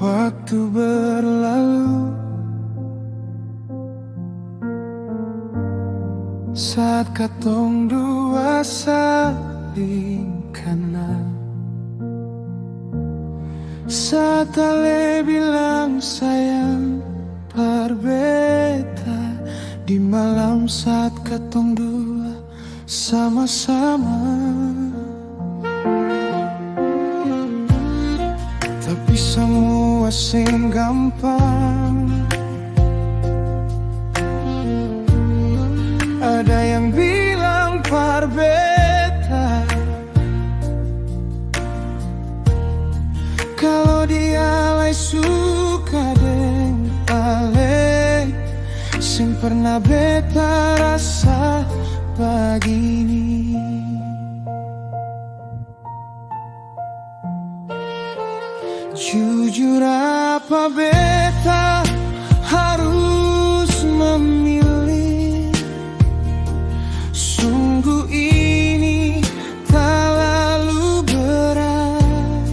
Waktu berlalu saat katong dua saling kenal. Saat ale bilang sayang berbeda di malam saat katong dua sama-sama. Tapi semua sing gampang. Ada yang bilang berbeda kalau dia lai suka deng ale, sing pernah beta rasa begini. Jujur apa beta harus memilih? Sungguh ini tak lalu berat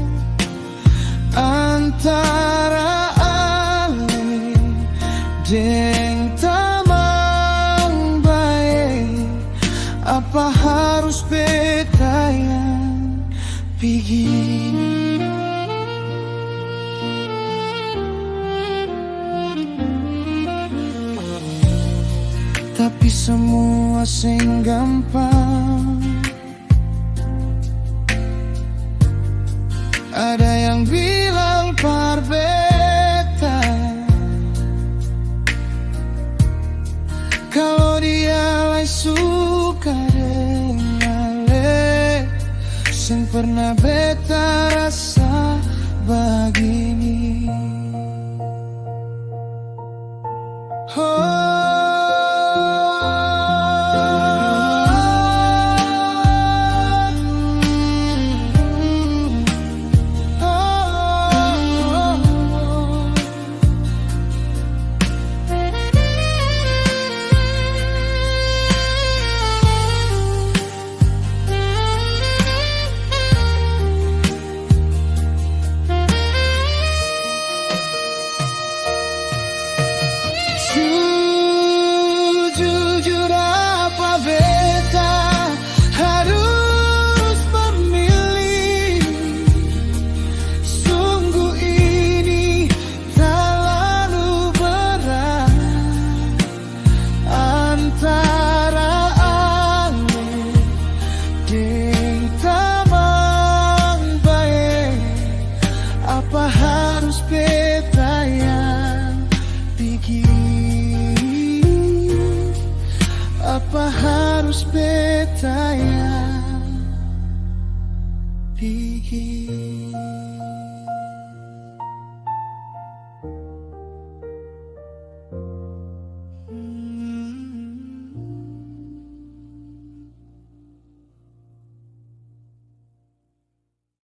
antara ale deng tamang baik. Apa harus beta yang begini? Tapi semua sing gampang. Ada yang bilang berbeda kalau dia lai suka dengan ale, sing pernah beta rasa begini. Jujur apa beta harus memilih? Sungguh ini terlalu berat antara ale deng tamang baik. Apa harus beta yang bikin? Apa harus beta yang bikin?